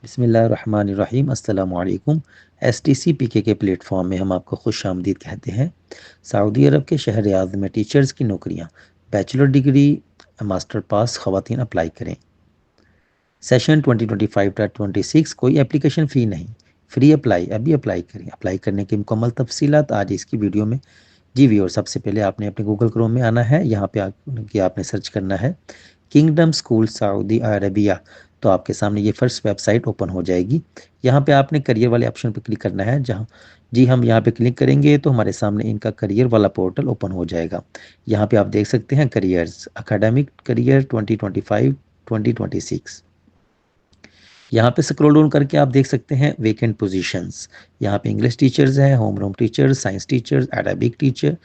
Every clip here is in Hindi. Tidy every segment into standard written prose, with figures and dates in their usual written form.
बिस्मिल्लाहिर्रहमानिर्रहीम अस्सलामु अलैकुम। एसटीसी पीके के प्लेटफॉर्म में हम आपको खुश आमदीद कहते हैं। सऊदी अरब के शहर रियाद में टीचर्स की नौकरियां, बैचलर डिग्री, मास्टर पास ख़वातीन अप्लाई करें। सेशन 2025-26, कोई एप्लीकेशन फ़ी नहीं, फ्री अप्लाई, अभी अप्लाई करें। अप्लाई करने की मुकम्मल तफसीलात आज इसकी वीडियो में। जी व्यूअर, सबसे पहले आपने अपने गूगल क्रोम में आना है। यहाँ पे आपने सर्च करना है किंगडम स्कूल सऊदी अरबिया। तो आपके सामने ये फर्स्ट वेबसाइट ओपन हो जाएगी। यहाँ पे आपने करियर वाले ऑप्शन पे क्लिक करना है। जहाँ जी हम यहाँ पे क्लिक करेंगे तो हमारे सामने इनका करियर वाला पोर्टल ओपन हो जाएगा। यहाँ पे आप देख सकते हैं करियर्स, एकेडमिक करियर 2025-2026। यहाँ पे स्क्रॉल डाउन करके आप देख सकते हैं वेकेंट पोजीशंस। यहाँ पे इंग्लिश टीचर्स हैं, home room teachers, science teachers, Arabic teacher,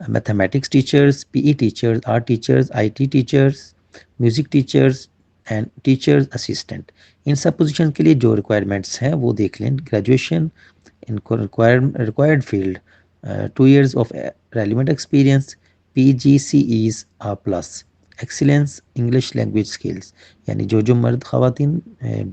mathematics teachers, PE teachers, art teachers, IT teachers, music teachers and teachers assistant. इन सब पोजीशन के लिए जो रिक्वायरमेंट्स हैं वो देख लें। ग्रेजुएशन, इनको required field 2 years of relevant experience, PGCEs a plus, excellence English language skills. यानी जो मर्द ख़वातीन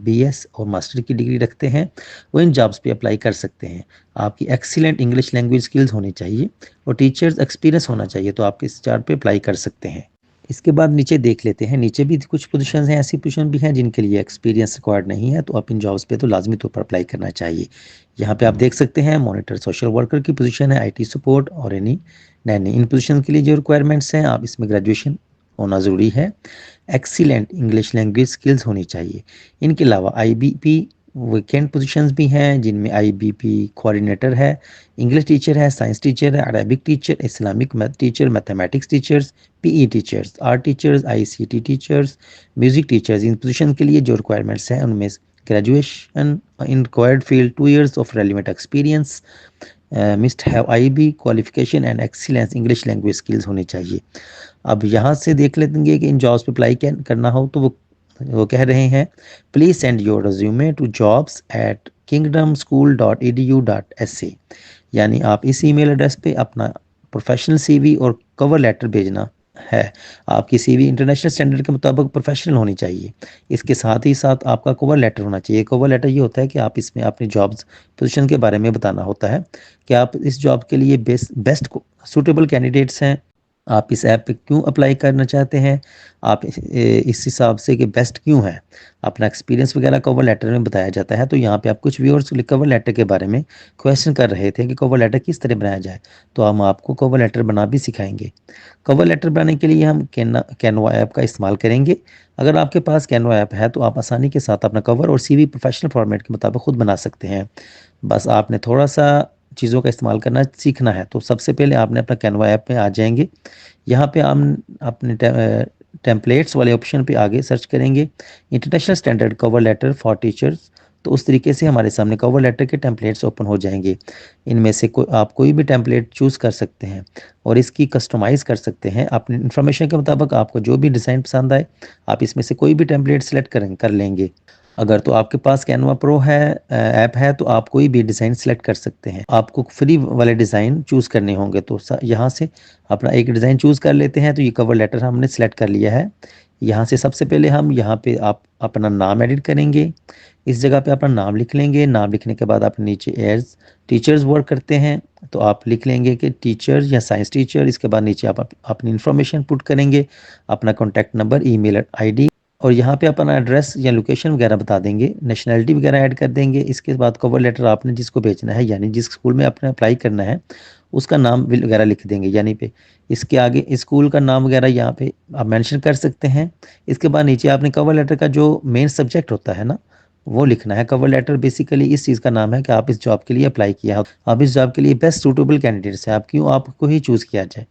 BS और मास्टर की डिग्री रखते हैं वो इन जॉब्स पे अप्लाई कर सकते हैं। आपकी एक्सीलेंट इंग्लिश लैंग्वेज स्किल्स होनी चाहिए और टीचर्स एक्सपीरियंस होना चाहिए, तो आप इस जॉब पे अप्लाई कर सकते हैं। इसके बाद नीचे देख लेते हैं। नीचे भी कुछ पोजीशंस हैं, ऐसी पोजीशन भी हैं जिनके लिए एक्सपीरियंस रिक्वायर्ड नहीं है, तो आप इन जॉब्स पे तो लाजमी तौर पर अप्लाई करना चाहिए। यहाँ पे आप देख सकते हैं मॉनिटर सोशल वर्कर की पोजीशन है, IT सपोर्ट और एनी नैनी। इन पोजीशन के लिए जो रिक्वायरमेंट्स हैं, आप इसमें ग्रेजुएशन होना ज़रूरी है, एक्सीलेंट इंग्लिश लैंग्वेज स्किल्स होनी चाहिए। इनके अलावा IBP वैकेंट पोजीशंस भी हैं जिनमें IBP कोऑर्डिनेटर है, इंग्लिश टीचर है, साइंस टीचर है, Arabic teacher, Islamic teacher, mathematics teachers, PE teachers, art teachers, ICT teachers, music teachers. इन पोजीशन के लिए जो रिक्वायरमेंट्स हैं उनमें graduation in required field 2 years of relevant experience, mist have IB qualification and excellence English language skills होनी चाहिए। अब यहाँ से देख लेंगे कि इन जॉब्स पे अप्लाई करना हो तो वो कह रहे हैं please send your resume to jobs@kingdomschool.edu.sa। यानी आप इस ईमेल एड्रेस पे अपना प्रोफेशनल CV और कवर लेटर भेजना है। आपकी CV इंटरनेशनल स्टैंडर्ड के मुताबिक प्रोफेशनल होनी चाहिए। इसके साथ ही साथ आपका कवर लेटर होना चाहिए। कवर लेटर ये होता है कि आप इसमें अपनी जॉब्स पोजीशन के बारे में बताना होता है कि आप इस जॉब के लिए बेस्ट सूटेबल कैंडिडेट्स हैं, आप इस ऐप पे क्यों अप्लाई करना चाहते हैं, आप इस हिसाब से कि बेस्ट क्यों है, अपना एक्सपीरियंस वगैरह कवर लेटर में बताया जाता है। तो यहाँ पे आप कुछ व्यूअर्स कवर लेटर के बारे में क्वेश्चन कर रहे थे कि कवर लेटर किस तरह बनाया जाए, तो हम आपको कवर लेटर बना भी सिखाएंगे। कवर लेटर बनाने के लिए हम कैनवा ऐप का इस्तेमाल करेंगे। अगर आपके पास कैनवा ऐप है तो आप आसानी के साथ अपना कवर और CV प्रोफेशनल फॉर्मेट के मुताबिक खुद बना सकते हैं। बस आपने थोड़ा सा चीज़ों का इस्तेमाल करना सीखना है। तो सबसे पहले आपने अपना कैनवा ऐप में आ जाएंगे। यहाँ पे हम अपने टेम्पलेट्स वाले ऑप्शन पे आगे सर्च करेंगे international standard cover letter for teachers. तो उस तरीके से हमारे सामने कवर लेटर के टेम्पलेट्स ओपन हो जाएंगे। इनमें से आप कोई भी टेम्पलेट चूज़ कर सकते हैं और इसकी कस्टमाइज़ कर सकते हैं अपनी इन्फॉर्मेशन के मुताबिक। आपको जो भी डिज़ाइन पसंद आए आप इसमें से कोई भी टेम्पलेट सेलेक्ट कर लेंगे। अगर तो आपके पास कैनवा प्रो है ऐप है तो आप कोई भी डिज़ाइन सेलेक्ट कर सकते हैं। आपको फ्री वाले डिज़ाइन चूज़ करने होंगे, तो यहाँ से अपना एक डिज़ाइन चूज़ कर लेते हैं। तो ये कवर लेटर हमने सेलेक्ट कर लिया है। यहाँ से सबसे पहले हम यहाँ पे आप अपना नाम एडिट करेंगे। इस जगह पे अपना नाम लिख लेंगे। नाम लिखने के बाद आप नीचे एज टीचर्स वर्क करते हैं तो आप लिख लेंगे कि टीचर या साइंस टीचर। इसके बाद नीचे आप अपनी इन्फॉर्मेशन पुट करेंगे, अपना कॉन्टैक्ट नंबर, ईमेल ID, और यहाँ पे अपना एड्रेस या लोकेशन वगैरह बता देंगे, नेशनैलिटी वगैरह ऐड कर देंगे। इसके बाद कवर लेटर आपने जिसको भेजना है, यानी जिस स्कूल में आपने अप्लाई करना है उसका नाम वगैरह लिख देंगे। यानी पे इसके आगे स्कूल का नाम वगैरह यहाँ पे आप मेंशन कर सकते हैं। इसके बाद नीचे आपने कवर लेटर का जो मेन सब्जेक्ट होता है ना वो लिखना है। कवर लेटर बेसिकली इस चीज़ का नाम है कि आप इस जॉब के लिए अप्लाई किया है, आप इस जॉब के लिए बेस्ट सूटेबल कैंडिडेट्स हैं, आप क्यों आपको ही चूज़ किया जाए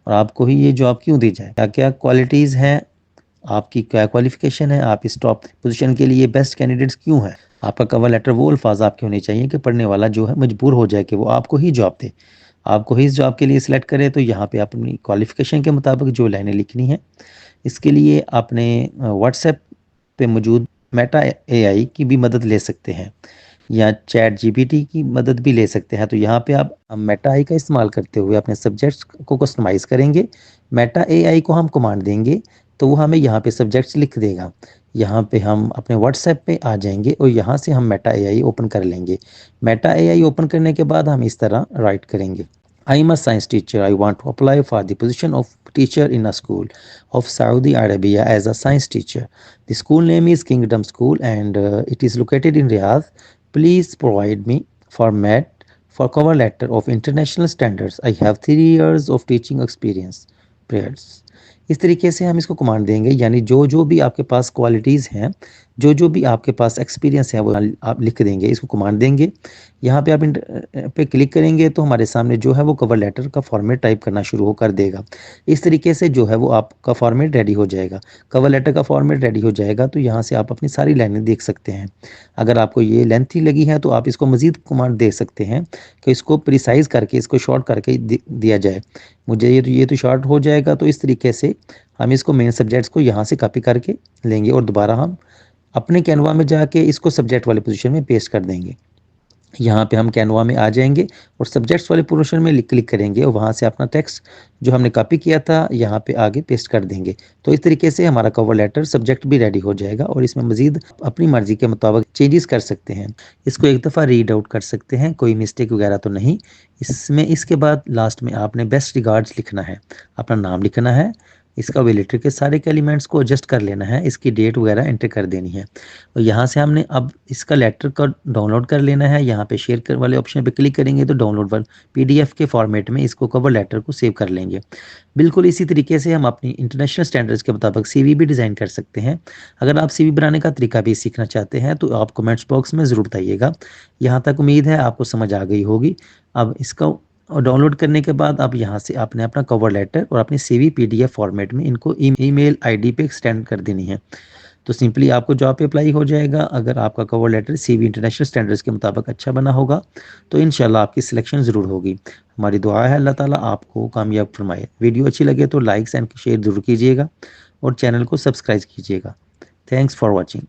और आपको ही ये जॉब क्यों दी जाए, क्या क्या क्वालिटीज़ हैं, आपकी क्या क्वालिफिकेशन है, आप इस टॉप पोजीशन के लिए बेस्ट कैंडिडेट्स क्यों हैं। आपका कवर लेटर वो अल्फाज आपके होने चाहिए कि पढ़ने वाला जो है मजबूर हो जाए कि वो आपको ही जॉब दे, आपको ही इस जॉब के लिए सिलेक्ट करे। तो यहाँ पे अपनी क्वालिफिकेशन के मुताबिक जो लाइनें लिखनी है, इसके लिए आपने व्हाट्सएप पे मौजूद मेटा AI की भी मदद ले सकते हैं या ChatGPT की मदद भी ले सकते हैं। तो यहाँ पे आप मेटा AI का इस्तेमाल करते हुए अपने सब्जेक्ट्स को कस्टमाइज़ करेंगे। मेटा AI को हम कमांड देंगे तो वो हमें यहाँ पे सब्जेक्ट्स लिख देगा। यहाँ पे हम अपने व्हाट्सएप पे आ जाएंगे और यहाँ से हम मेटा एआई ओपन कर लेंगे। मेटा एआई ओपन करने के बाद हम इस तरह राइट करेंगे, I am a science teacher, I want to apply for the position of teacher in a school of Saudi Arabia as a science teacher. The school name is Kingdom School and it is located in Riyadh. Please provide me format for cover letter of international standards. I have 3 years of teaching experience. Prayers. इस तरीके से हम इसको कमांड देंगे, यानी जो जो भी आपके पास क्वालिटीज़ हैं, जो जो भी आपके पास एक्सपीरियंस है वो आप लिख देंगे, इसको कमांड देंगे। यहाँ पे आप पे क्लिक करेंगे तो हमारे सामने जो है वो कवर लेटर का फॉर्मेट टाइप करना शुरू हो कर देगा। इस तरीके से जो है वो आपका फॉर्मेट रेडी हो जाएगा। कवर लेटर का फॉर्मेट रेडी हो जाएगा तो यहाँ से आप अपनी सारी लाइनें देख सकते हैं। अगर आपको ये लेंथी लगी है तो आप इसको मज़ीद कमांड दे सकते हैं कि इसको प्रिसाइज करके, इसको शॉर्ट करके दिया जाए। मुझे ये तो शॉर्ट हो जाएगा, तो इस तरीके से हम इसको मेन सब्जेक्ट्स को यहाँ से कॉपी करके लेंगे और दोबारा हम अपने कैनवा में जाके इसको सब्जेक्ट वाले पोजीशन में पेस्ट कर देंगे। यहाँ पे हम कैनवा में आ जाएंगे और सब्जेक्ट्स वाले पोर्शन में क्लिक करेंगे और वहाँ से अपना टेक्स्ट जो हमने कॉपी किया था यहाँ पे आगे पेस्ट कर देंगे। तो इस तरीके से हमारा कवर लेटर सब्जेक्ट भी रेडी हो जाएगा और इसमें मजीद अपनी मर्जी के मुताबिक चेंजेस कर सकते हैं। इसको एक दफ़ा रीड आउट कर सकते हैं, कोई मिस्टेक वगैरह तो नहीं इसमें। इसके बाद लास्ट में आपने बेस्ट रिगार्ड्स लिखना है, अपना नाम लिखना है, इसका वे लेटर के सारे के एलिमेंट्स को एडजस्ट कर लेना है, इसकी डेट वगैरह एंटर कर देनी है। और यहाँ से हमने अब इसका लेटर का डाउनलोड कर लेना है। यहाँ पे शेयर कर वाले ऑप्शन पे क्लिक करेंगे तो डाउनलोड वन पीडीएफ के फॉर्मेट में इसको कवर लेटर को सेव कर लेंगे। बिल्कुल इसी तरीके से हम अपनी इंटरनेशनल स्टैंडर्ड्स के मुताबिक सीवी भी डिज़ाइन कर सकते हैं। अगर आप सीवी बनाने का तरीका भी सीखना चाहते हैं तो आप कमेंट्स बॉक्स में ज़रूर बताइएगा। यहाँ तक उम्मीद है आपको समझ आ गई होगी। अब इसका और डाउनलोड करने के बाद आप यहाँ से आपने अपना कवर लेटर और अपनी सीवी पीडीएफ फॉर्मेट में इनको ईमेल आईडी पे एक्सटेंड कर देनी है, तो सिंपली आपको जॉब पे अप्लाई हो जाएगा। अगर आपका cover letter CV international standards के मुताबिक अच्छा बना होगा तो इंशाल्लाह आपकी सिलेक्शन ज़रूर होगी। हमारी दुआ है अल्लाह ताला आपको कामयाब फरमाए। वीडियो अच्छी लगे तो लाइक्स एंड शेयर ज़रूर कीजिएगा और चैनल को सब्सक्राइब कीजिएगा। Thanks for watching.